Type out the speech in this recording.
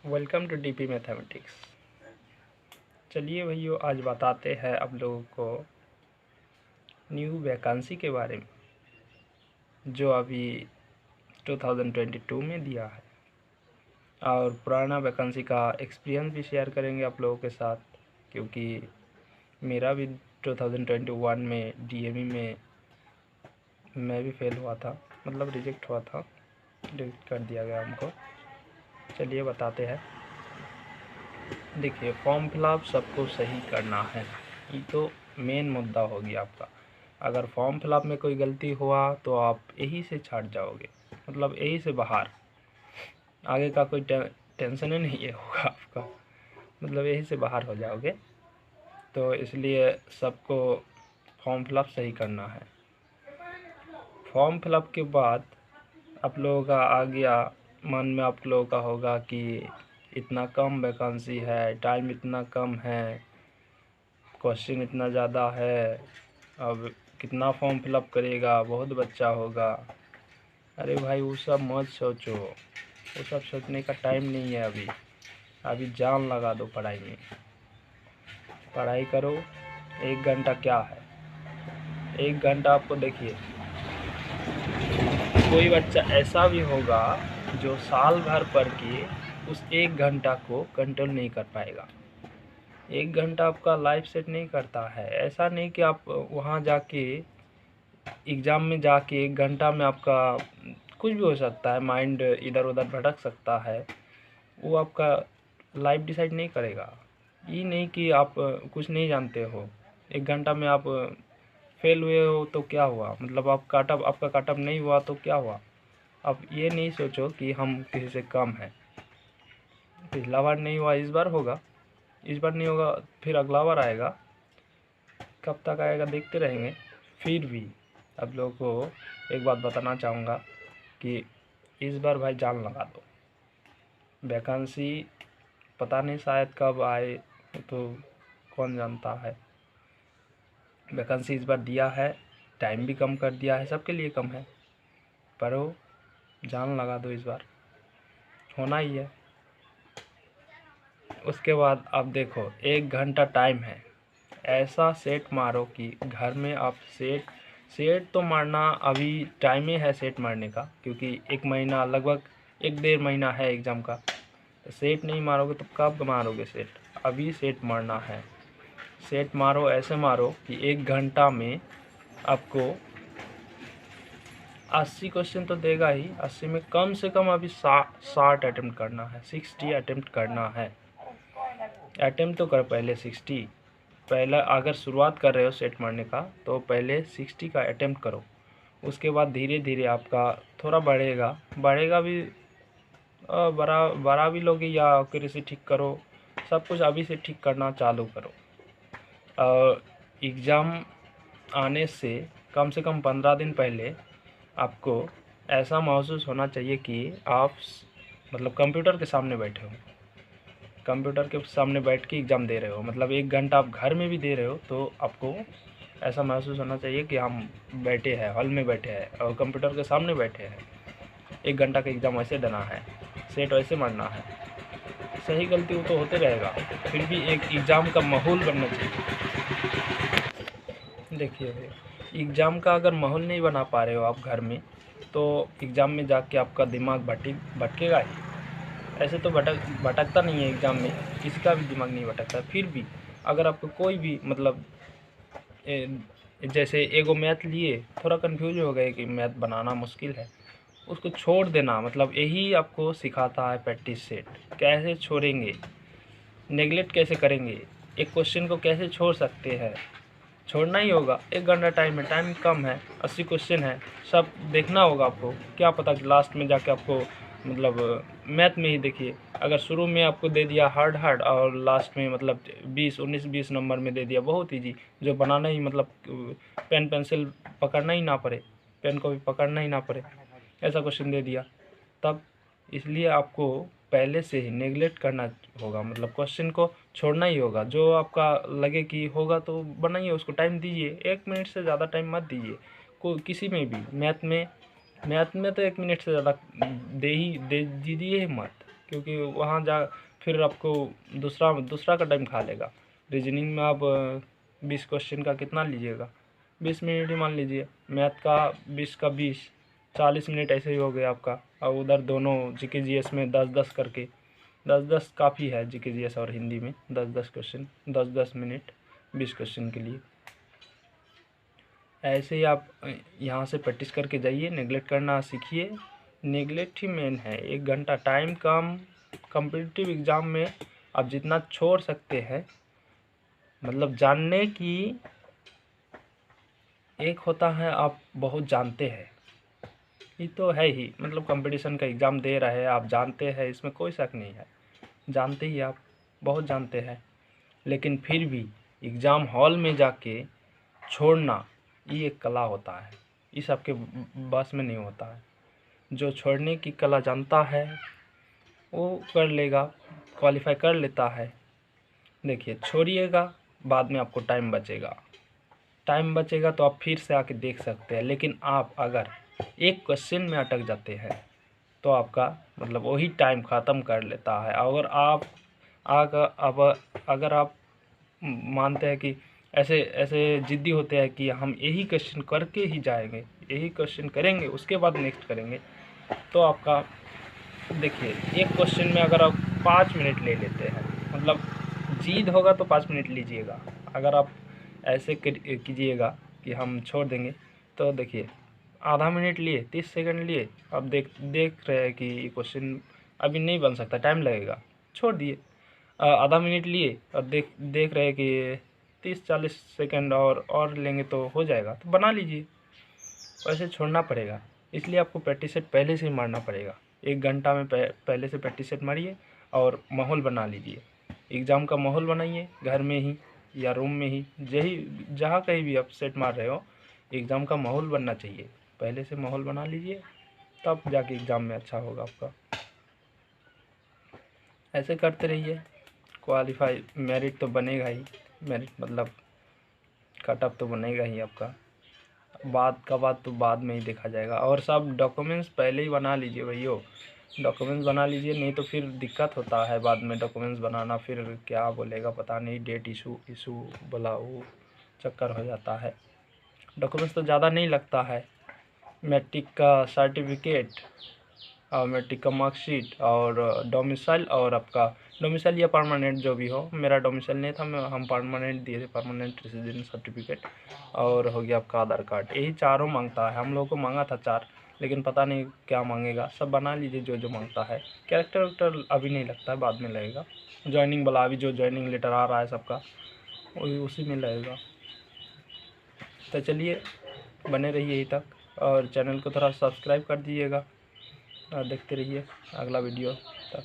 Welcome to DP mathematics. चलिए भैया, आज बताते हैं आप लोगों को न्यू वैकेंसी के बारे में जो अभी 2022 में दिया है, और पुराना वैकेंसी का एक्सपीरियंस भी शेयर करेंगे आप लोगों के साथ, क्योंकि मेरा भी 2021 में डीएमई में मैं भी फेल हुआ था, मतलब रिजेक्ट हुआ था, रिजेक्ट कर दिया गया हमको। चलिए बताते हैं। देखिए, फॉर्म फिलअप सबको सही करना है, ये तो मेन मुद्दा हो गया आपका। अगर फॉर्म फिलअप में कोई गलती हुआ तो आप यही से छट जाओगे, मतलब यही से बाहर, आगे का कोई टेंशन ही नहीं होगा आपका, मतलब यही से बाहर हो जाओगे। तो इसलिए सबको फॉर्म फिलअप सही करना है। फॉर्म फिलअप के बाद आप लोगों का आ गया मन में, आप लोगों का होगा कि इतना कम वैकेंसी है, टाइम इतना कम है, क्वेश्चन इतना ज़्यादा है, अब कितना फॉर्म फिलअप करेगा, बहुत बच्चा होगा। अरे भाई, वो सब मत सोचो, वो सब सोचने का टाइम नहीं है अभी। अभी जान लगा दो पढ़ाई में, पढ़ाई करो। 1 घंटा क्या है, 1 घंटा आपको देखिए, कोई बच्चा ऐसा भी होगा जो साल भर पढ़ के उस 1 घंटा को कंट्रोल नहीं कर पाएगा। 1 घंटा आपका लाइफ सेट नहीं करता है। ऐसा नहीं कि आप वहाँ जाके एग्ज़ाम में जाके 1 घंटा में आपका कुछ भी हो सकता है, माइंड इधर उधर भटक सकता है, वो आपका लाइफ डिसाइड नहीं करेगा। ये नहीं कि आप कुछ नहीं जानते हो, 1 घंटा में आप फेल हुए हो तो क्या हुआ, मतलब आपका काटअप नहीं हुआ तो क्या हुआ। आप ये नहीं सोचो कि हम किसी से कम हैं। पिछला बार नहीं हुआ, इस बार होगा, इस बार नहीं होगा फिर अगला बार आएगा। कब तक आएगा देखते रहेंगे। फिर भी आप लोगों को एक बात बताना चाहूँगा कि इस बार भाई जान लगा दो। वैकेंसी पता नहीं शायद कब आए, तो कौन जानता है। वैकेंसी इस बार दिया है, टाइम भी कम कर दिया है, सबके लिए कम है, पढ़ो, जान लगा दो, इस बार होना ही है। उसके बाद आप देखो, 1 घंटा टाइम है, ऐसा सेट मारो कि घर में आप सेट तो मारना अभी टाइम ही है सेट मारने का, क्योंकि 1 महीना, लगभग 1 डेढ़ महीना है एग्ज़ाम का। तो सेट नहीं मारोगे तो कब मारोगे सेट, अभी सेट मारना है। सेट मारो, ऐसे मारो कि 1 घंटा में आपको 80 क्वेश्चन तो देगा ही, 80 में कम से कम अभी 60 अटेम्प्ट करना है, 60 अटेम्प्ट करना है। अटेम्प्ट तो कर पहले 60, पहला अगर शुरुआत कर रहे हो सेट मारने का तो पहले 60 का अटेम्प्ट करो। उसके बाद धीरे धीरे आपका थोड़ा बढ़ेगा भी, बड़ा भी लोगे या एक्यूरेसी ठीक करो, सब कुछ अभी से ठीक करना चालू करो। एग्ज़ाम आने से कम 15 दिन पहले आपको ऐसा महसूस होना चाहिए कि आप मतलब कंप्यूटर के सामने बैठे हो, कंप्यूटर के सामने बैठ के एग्ज़ाम दे रहे हो। मतलब 1 घंटा आप घर में भी दे रहे हो तो आपको ऐसा महसूस होना चाहिए कि हम बैठे हैं, हॉल में बैठे हैं और कंप्यूटर के सामने बैठे हैं। 1 घंटा का एग्ज़ाम वैसे देना है, सेट वैसे मारना है। सही गलती वो तो होते रहेगा, फिर भी एक एग्ज़ाम का माहौल बनना चाहिए। देखिए, एग्ज़ाम का अगर माहौल नहीं बना पा रहे हो आप घर में, तो एग्ज़ाम में जाके आपका दिमाग भटकेगा ही। ऐसे तो भटकता नहीं है एग्ज़ाम में, किसी का भी दिमाग नहीं भटकता। फिर भी अगर आपको कोई भी मतलब जैसे एगो मैथ लिए थोड़ा कंफ्यूज हो गए कि मैथ बनाना मुश्किल है, उसको छोड़ देना, मतलब यही आपको सिखाता है प्रैक्टिस सेट। कैसे छोड़ेंगे, नेगलेक्ट कैसे करेंगे, एक क्वेश्चन को कैसे छोड़ सकते हैं, छोड़ना ही होगा। 1 घंटा टाइम है, टाइम कम है, 80 क्वेश्चन है, सब देखना होगा आपको। क्या पता कि लास्ट में जाके आपको मतलब मैथ में ही देखिए, अगर शुरू में आपको दे दिया हार्ड और लास्ट में मतलब 20 नंबर में दे दिया बहुत ईजी, जो बनाना ही मतलब पेन पेंसिल पकड़ना ही ना पड़े, पेन को भी पकड़ना ही ना पड़े, ऐसा क्वेश्चन दे दिया, तब इसलिए आपको पहले से ही नेगलेक्ट करना होगा, मतलब क्वेश्चन को छोड़ना ही होगा। जो आपका लगे कि होगा तो बनाइए, उसको टाइम दीजिए, 1 मिनट से ज़्यादा टाइम मत दीजिए। किसी में भी, मैथ में तो 1 मिनट से ज़्यादा दे दीजिए ही मत। क्योंकि वहाँ जा फिर आपको दूसरा का टाइम खा लेगा। रीजनिंग में आप 20 क्वेश्चन का कितना लीजिएगा, 20 मिनट ही मान लीजिए। मैथ का 20 का 20, 40 मिनट ऐसे ही हो गया आपका। और उधर दोनों जीके जीएस में 10-10 करके, 10-10 काफ़ी है जीके जीएस और हिंदी में 10-10 क्वेश्चन, 10-10 मिनट 20 क्वेश्चन के लिए। ऐसे ही आप यहाँ से प्रैक्टिस करके जाइए, नेगलेक्ट करना सीखिए। नेगलेक्ट ही मेन है। 1 घंटा टाइम कम, कॉम्पिटिटिव एग्ज़ाम में आप जितना छोड़ सकते हैं, मतलब जानने की एक होता है आप बहुत जानते हैं, ये तो है ही, मतलब कंपटीशन का एग्ज़ाम दे रहे हैं आप जानते हैं, इसमें कोई शक नहीं है, जानते ही आप बहुत जानते हैं। लेकिन फिर भी एग्ज़ाम हॉल में जाके छोड़ना ये एक कला होता है, ये सबके बस में नहीं होता है। जो छोड़ने की कला जानता है वो कर लेगा, क्वालिफाई कर लेता है। देखिए छोड़िएगा, बाद में आपको टाइम बचेगा तो आप फिर से आके देख सकते हैं। लेकिन आप अगर एक क्वेश्चन में अटक जाते हैं तो आपका मतलब वही टाइम ख़त्म कर लेता है। अगर आप मानते हैं कि ऐसे ज़िद्दी होते हैं कि हम यही क्वेश्चन करके ही जाएंगे, यही क्वेश्चन करेंगे उसके बाद नेक्स्ट करेंगे, तो आपका देखिए एक क्वेश्चन में अगर आप 5 मिनट ले लेते हैं, मतलब जिद होगा तो 5 मिनट लीजिएगा। अगर आप ऐसे कीजिएगा कि हम छोड़ देंगे, तो देखिए आधा मिनट लिए, 30 सेकंड लिए, अब देख रहे हैं कि ये क्वेश्चन अभी नहीं बन सकता, टाइम लगेगा, छोड़ दिए। आधा मिनट लिए और देख रहे हैं कि 30-40 सेकंड और लेंगे तो हो जाएगा, तो बना लीजिए। वैसे छोड़ना पड़ेगा, इसलिए आपको प्रैक्टिस सेट पहले से ही मारना पड़ेगा। 1 घंटा में पहले से प्रैक्टिस सेट मारिए और माहौल बना लीजिए। एग्ज़ाम का माहौल बनाइए, घर में ही या रूम में ही, जहाँ कहीं भी आप सेट मार रहे हो, एग्ज़ाम का माहौल बनना चाहिए। पहले से माहौल बना लीजिए, तब जाके एग्ज़ाम में अच्छा होगा आपका। ऐसे करते रहिए, क्वालिफाई मेरिट तो बनेगा ही, मेरिट मतलब कट ऑफ तो बनेगा ही आपका। बात तो बाद में ही देखा जाएगा। और सब डॉक्यूमेंट्स पहले ही बना लीजिए भैया, डॉक्यूमेंट्स बना लीजिए, नहीं तो फिर दिक्कत होता है बाद में डॉक्यूमेंट्स बनाना, फिर क्या बोलेगा पता नहीं, डेट इशू बोला, वो चक्कर हो जाता है। डॉक्यूमेंट्स तो ज़्यादा नहीं लगता है, मैट्रिक का सर्टिफिकेट और मैट्रिक का मार्कशीट और डोमिसाइल, और आपका डोमिसाइल या परमानेंट जो भी हो, मेरा डोमिसाइल नहीं था, हम परमानेंट दिए थे, परमानेंट रेसिडेंट सर्टिफिकेट, और हो गया आपका आधार कार्ड। यही चारों मांगता है, हम लोग को मांगा था 4, लेकिन पता नहीं क्या मांगेगा। सब बना लीजिए जो मांगता है। कैरेक्टर वेक्टर अभी नहीं लगता है, बाद में लगेगा। ज्वाइनिंग वाला अभी जो ज्वाइनिंग लेटर आ रहा है सबका, उसी में लगेगा। तो चलिए बने रहिए यहीं तक, और चैनल को थोड़ा सब्सक्राइब कर दीजिएगा, और देखते रहिए अगला वीडियो तक।